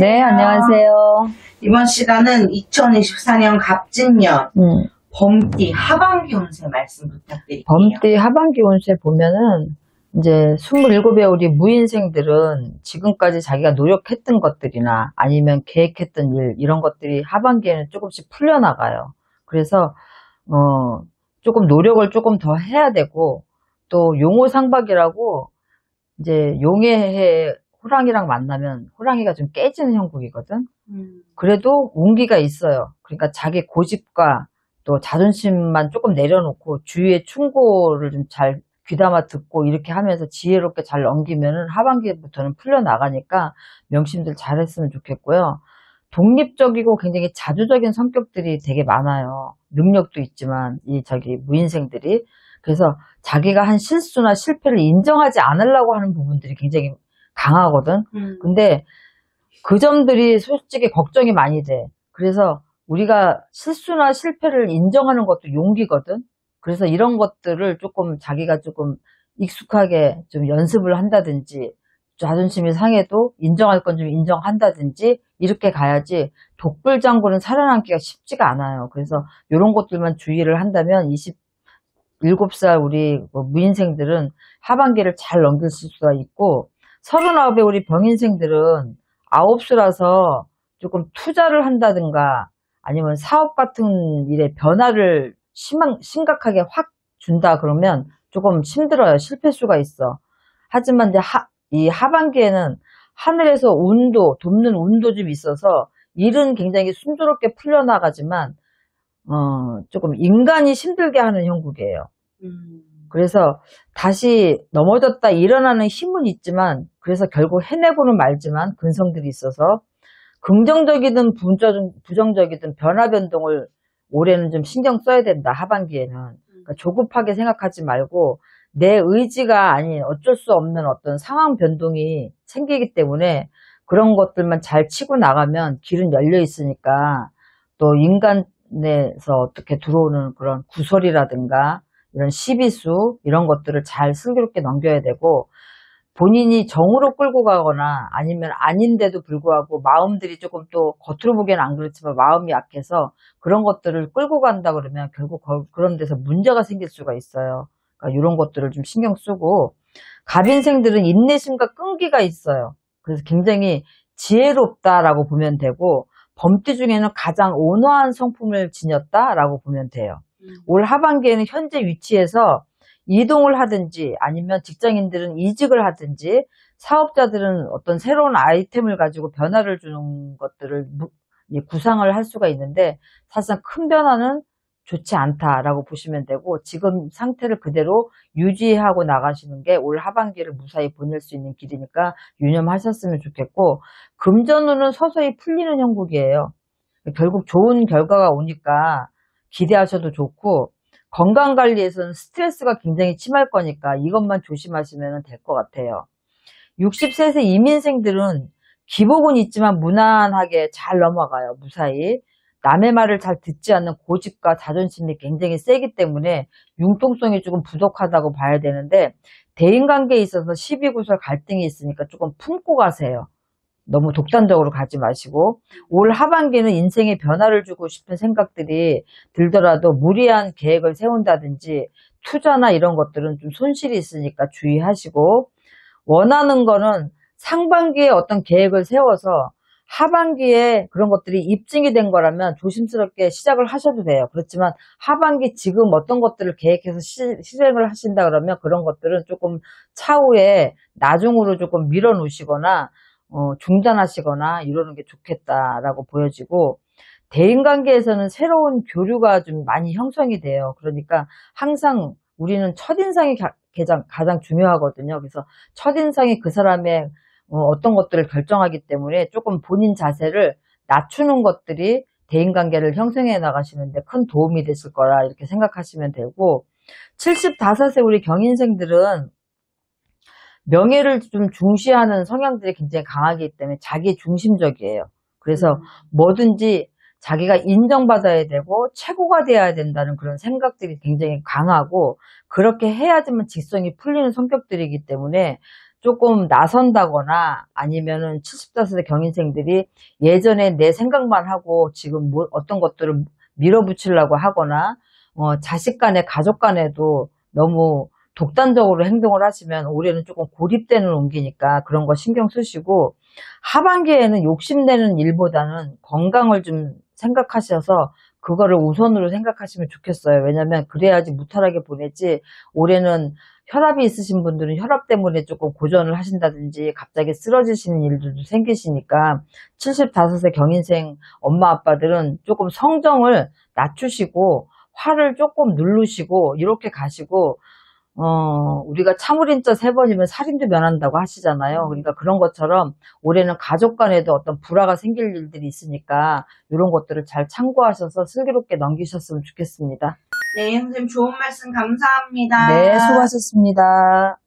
네, 안녕하세요. 이번 시간은 2024년 갑진년 범띠 하반기 운세 말씀 부탁드릴게요. 범띠 하반기 운세 보면은 이제 27의 우리 무인생들은 지금까지 자기가 노력했던 것들이나 아니면 계획했던 일 이런 것들이 하반기에는 조금씩 풀려나가요. 그래서 조금 노력을 조금 더 해야 되고, 또 용호상박이라고 이제 용의 해 호랑이랑 만나면 호랑이가 좀 깨지는 형국이거든. 그래도 운기가 있어요. 그러니까 자기 고집과 또 자존심만 조금 내려놓고 주위의 충고를 좀 잘 귀담아 듣고 이렇게 하면서 지혜롭게 잘 넘기면은 하반기부터는 풀려나가니까 명심들 잘했으면 좋겠고요. 독립적이고 굉장히 자주적인 성격들이 되게 많아요. 능력도 있지만 무인생들이. 그래서 자기가 한 실수나 실패를 인정하지 않으려고 하는 부분들이 굉장히 강하거든. 근데 그 점들이 솔직히 걱정이 많이 돼. 그래서 우리가 실수나 실패를 인정하는 것도 용기거든. 그래서 이런 것들을 조금 자기가 조금 익숙하게 좀 연습을 한다든지, 자존심이 상해도 인정할 건 좀 인정한다든지 이렇게 가야지 독불장군은 살아남기가 쉽지가 않아요. 그래서 이런 것들만 주의를 한다면 27살 우리 무인생들은 하반기를 잘 넘길 수가 있고, 39의 우리 병인생들은 9수라서 조금 투자를 한다든가 아니면 사업 같은 일에 변화를 심각하게 확 준다 그러면 조금 힘들어요. 실패수가 있어. 하지만 이제 이 하반기에는 하늘에서 돕는 운도 좀 있어서 일은 굉장히 순조롭게 풀려나가지만 조금 인간이 힘들게 하는 형국이에요. 그래서 다시 넘어졌다 일어나는 힘은 있지만, 그래서 결국 해내고는 말지만 근성들이 있어서 긍정적이든 부정적이든 변화 변동을 올해는 좀 신경 써야 된다. 하반기에는. 그러니까 조급하게 생각하지 말고 내 의지가 아닌 어쩔 수 없는 어떤 상황 변동이 생기기 때문에 그런 것들만 잘 치고 나가면 길은 열려 있으니까, 또 인간에서 어떻게 들어오는 그런 구설이라든가 이런 시비수 이런 것들을 잘 슬기롭게 넘겨야 되고, 본인이 정으로 끌고 가거나 아니면 아닌데도 불구하고 마음들이 조금, 또 겉으로 보기에는 안 그렇지만 마음이 약해서 그런 것들을 끌고 간다 그러면 결국 그런 데서 문제가 생길 수가 있어요. 그러니까 이런 것들을 좀 신경 쓰고, 갑인생들은 인내심과 끈기가 있어요. 그래서 굉장히 지혜롭다라고 보면 되고, 범띠 중에는 가장 온화한 성품을 지녔다라고 보면 돼요. 올 하반기에는 현재 위치에서 이동을 하든지 아니면 직장인들은 이직을 하든지 사업자들은 어떤 새로운 아이템을 가지고 변화를 주는 것들을 구상을 할 수가 있는데, 사실상 큰 변화는 좋지 않다라고 보시면 되고, 지금 상태를 그대로 유지하고 나가시는 게 올 하반기를 무사히 보낼 수 있는 길이니까 유념하셨으면 좋겠고, 금전운은 서서히 풀리는 형국이에요. 결국 좋은 결과가 오니까 기대하셔도 좋고, 건강관리에서는 스트레스가 굉장히 심할 거니까 이것만 조심하시면 될 것 같아요. 60세 이민생들은 기복은 있지만 무난하게 잘 넘어가요. 무사히. 남의 말을 잘 듣지 않는 고집과 자존심이 굉장히 세기 때문에 융통성이 조금 부족하다고 봐야 되는데, 대인관계에 있어서 시비구설 갈등이 있으니까 조금 품고 가세요. 너무 독단적으로 가지 마시고, 올 하반기는 인생에 변화를 주고 싶은 생각들이 들더라도 무리한 계획을 세운다든지 투자나 이런 것들은 좀 손실이 있으니까 주의하시고, 원하는 거는 상반기에 어떤 계획을 세워서 하반기에 그런 것들이 입증이 된 거라면 조심스럽게 시작을 하셔도 돼요. 그렇지만 하반기 지금 어떤 것들을 계획해서 실행을 하신다 그러면 그런 것들은 조금 차후에 나중으로 조금 밀어 놓으시거나 중단하시거나 이러는 게 좋겠다라고 보여지고, 대인관계에서는 새로운 교류가 좀 많이 형성이 돼요. 그러니까 항상 우리는 첫인상이 가장 중요하거든요. 그래서 첫인상이 그 사람의 어떤 것들을 결정하기 때문에 조금 본인 자세를 낮추는 것들이 대인관계를 형성해 나가시는데 큰 도움이 되실 거라 이렇게 생각하시면 되고, 75세 우리 경인생들은 명예를 좀 중시하는 성향들이 굉장히 강하기 때문에 자기 중심적이에요. 그래서 뭐든지 자기가 인정받아야 되고 최고가 돼야 된다는 그런 생각들이 굉장히 강하고, 그렇게 해야지만 직성이 풀리는 성격들이기 때문에 조금 나선다거나 아니면은 75세 경인생들이 예전에 내 생각만 하고 지금 어떤 것들을 밀어붙이려고 하거나 자식 간에 가족 간에도 너무 독단적으로 행동을 하시면 올해는 조금 고립되는 운기니까 그런 거 신경 쓰시고, 하반기에는 욕심내는 일보다는 건강을 좀 생각하셔서 그거를 우선으로 생각하시면 좋겠어요. 왜냐면 그래야지 무탈하게 보내지, 올해는 혈압이 있으신 분들은 혈압 때문에 조금 고전을 하신다든지 갑자기 쓰러지시는 일들도 생기시니까 75세 경인생 엄마 아빠들은 조금 성정을 낮추시고 화를 조금 누르시고 이렇게 가시고, 우리가 참을인자 3번이면 살인도 면한다고 하시잖아요. 그러니까 그런 것처럼 올해는 가족 간에도 어떤 불화가 생길 일들이 있으니까 이런 것들을 잘 참고하셔서 슬기롭게 넘기셨으면 좋겠습니다. 네, 선생님 좋은 말씀 감사합니다. 네, 수고하셨습니다.